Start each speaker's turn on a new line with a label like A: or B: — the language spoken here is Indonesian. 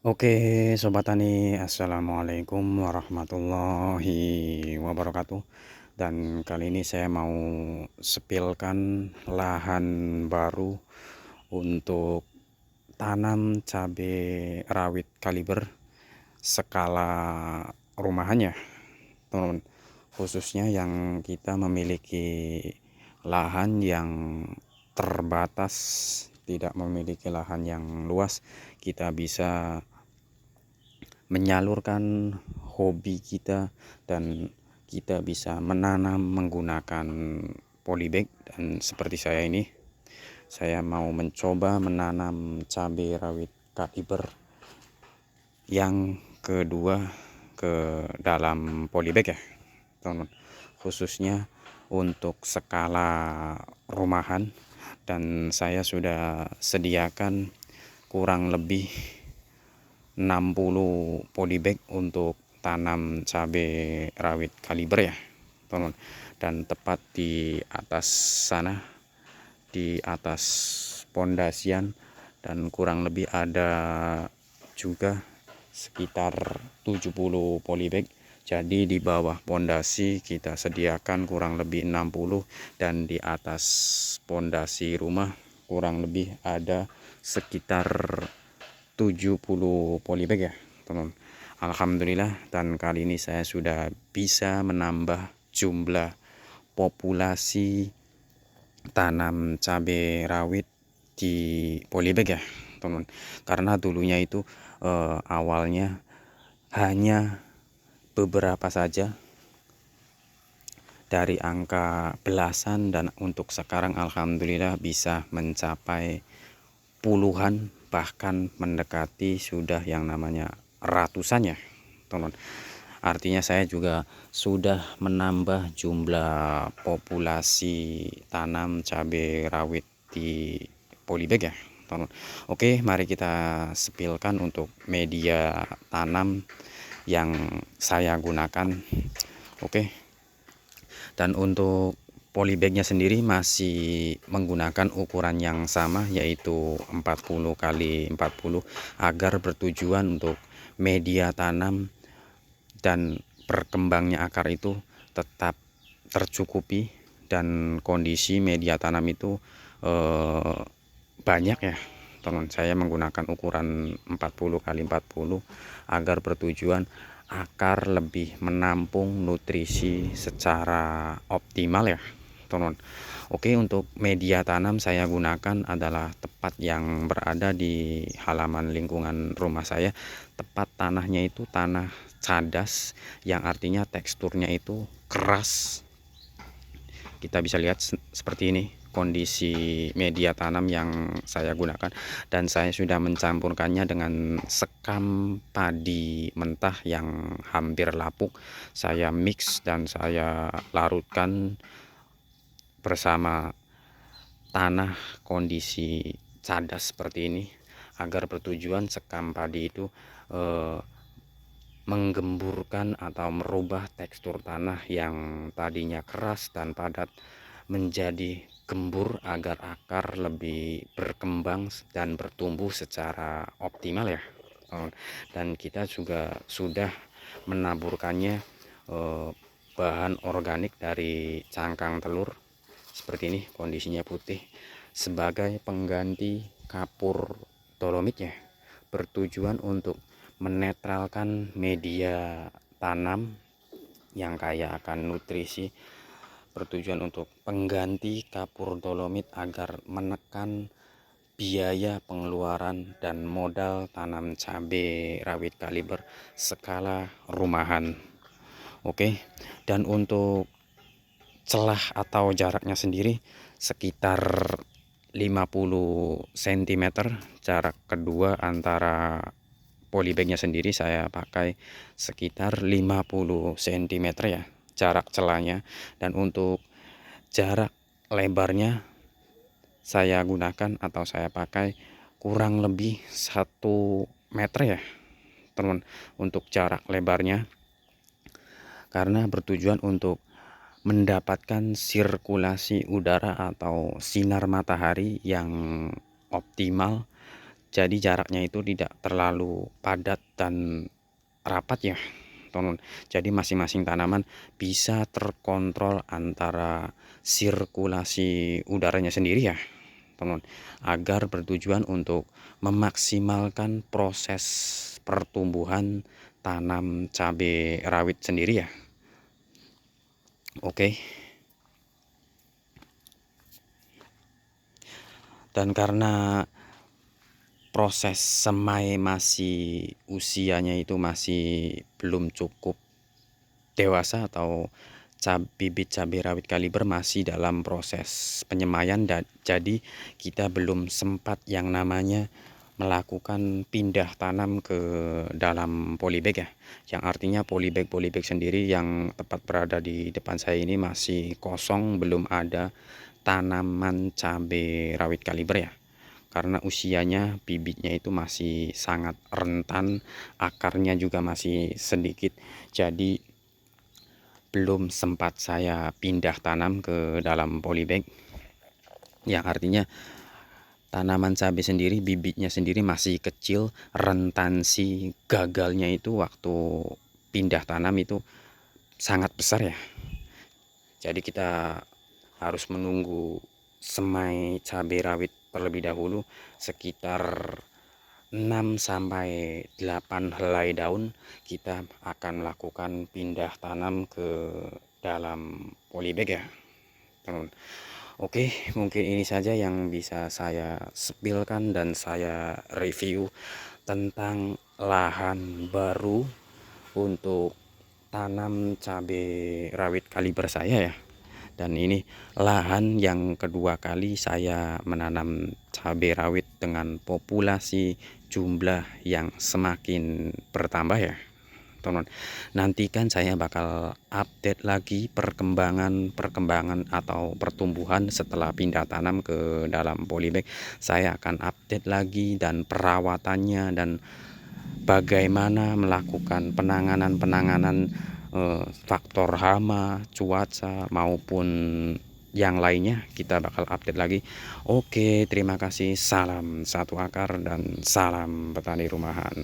A: Oke, Sobat Tani, Assalamualaikum warahmatullahi wabarakatuh. Dan kali ini saya mau spilkan lahan baru untuk tanam cabai rawit kaliber skala rumahannya, teman-teman. Khususnya yang kita memiliki lahan yang terbatas, tidak memiliki lahan yang luas, kita bisa menyalurkan hobi kita dan kita bisa menanam menggunakan polybag. Dan seperti saya ini, saya mau mencoba menanam cabai rawit kaliber yang kedua ke dalam polybag ya, teman-teman. Khususnya untuk skala rumahan, dan saya sudah sediakan kurang lebih 60 polybag untuk tanam cabai rawit kaliber ya, teman-teman. Dan tepat di atas sana, di atas pondasian, dan kurang lebih ada juga sekitar 70 polybag. Jadi di bawah pondasi kita sediakan kurang lebih 60, dan di atas pondasi rumah kurang lebih ada sekitar 70 polybag ya, teman. Alhamdulillah, dan kali ini saya sudah bisa menambah jumlah populasi tanam cabai rawit di polybag ya, teman. Karena dulunya itu awalnya hanya beberapa saja dari angka belasan, dan untuk sekarang alhamdulillah bisa mencapai puluhan, bahkan mendekati sudah yang namanya ratusan ya, teman. Artinya saya juga sudah menambah jumlah populasi tanam cabai rawit di polybag ya, teman. Oke, mari kita spilkan untuk media tanam yang saya gunakan. Oke, dan untuk polybagnya sendiri masih menggunakan ukuran yang sama, yaitu 40 kali 40, agar bertujuan untuk media tanam dan berkembangnya akar itu tetap tercukupi, dan kondisi media tanam itu banyak ya, teman. Saya menggunakan ukuran 40 kali 40 agar bertujuan akar lebih menampung nutrisi secara optimal ya, teman. Oke, untuk media tanam saya gunakan adalah tepat yang berada di halaman lingkungan rumah saya. Tepat tanahnya itu tanah cadas, yang artinya teksturnya itu keras. Kita bisa lihat seperti ini kondisi media tanam yang saya gunakan, dan saya sudah mencampurkannya dengan sekam padi mentah yang hampir lapuk. Saya mix dan saya larutkan bersama tanah kondisi cadas seperti ini, agar bertujuan sekam padi itu menggemburkan atau merubah tekstur tanah yang tadinya keras dan padat menjadi gembur, agar akar lebih berkembang dan bertumbuh secara optimal ya. Dan kita juga sudah menaburkannya bahan organik dari cangkang telur seperti ini, kondisinya putih, sebagai pengganti kapur dolomit ya, bertujuan untuk menetralkan media tanam yang kaya akan nutrisi, bertujuan untuk pengganti kapur dolomit agar menekan biaya pengeluaran dan modal tanam cabai rawit kaliber skala rumahan. Oke, dan untuk celah atau jaraknya sendiri sekitar 50 cm jarak kedua antara polybagnya sendiri. Saya pakai sekitar 50 cm ya jarak celahnya, dan untuk jarak lebarnya saya gunakan atau saya pakai kurang lebih 1 meter ya, teman, untuk jarak lebarnya, karena bertujuan untuk mendapatkan sirkulasi udara atau sinar matahari yang optimal Jadi jaraknya itu tidak terlalu padat dan rapat ya teman. Jadi masing-masing tanaman bisa terkontrol antara sirkulasi udaranya sendiri ya teman, agar bertujuan untuk memaksimalkan proses pertumbuhan tanam cabai rawit sendiri ya. Oke. Dan karena proses semai masih usianya itu masih belum cukup dewasa, atau bibit cabai rawit kaliber masih dalam proses penyemaian, dan jadi kita belum sempat yang namanya melakukan pindah tanam ke dalam polybag ya, yang artinya polybag sendiri yang tepat berada di depan saya ini masih kosong, belum ada tanaman cabai rawit kaliber ya, karena usianya bibitnya itu masih sangat rentan, akarnya juga masih sedikit, jadi belum sempat saya pindah tanam ke dalam polybag, yang artinya tanaman cabai sendiri bibitnya sendiri masih kecil, rentansi gagalnya itu waktu pindah tanam itu sangat besar ya. Jadi kita harus menunggu semai cabai rawit terlebih dahulu sekitar 6-8 helai daun, kita akan melakukan pindah tanam ke dalam polybag ya teman. Oke, mungkin ini saja yang bisa saya spillkan dan saya review tentang lahan baru untuk tanam cabai rawit kaliber saya ya. Dan ini lahan yang kedua kali saya menanam cabai rawit dengan populasi jumlah yang semakin bertambah ya teman. Nantikan saya bakal update lagi perkembangan atau pertumbuhan setelah pindah tanam ke dalam polybag. Saya akan update lagi dan perawatannya dan bagaimana melakukan penanganan faktor hama, cuaca maupun yang lainnya, kita bakal update lagi. Oke, terima kasih. Salam satu akar dan salam petani rumahan.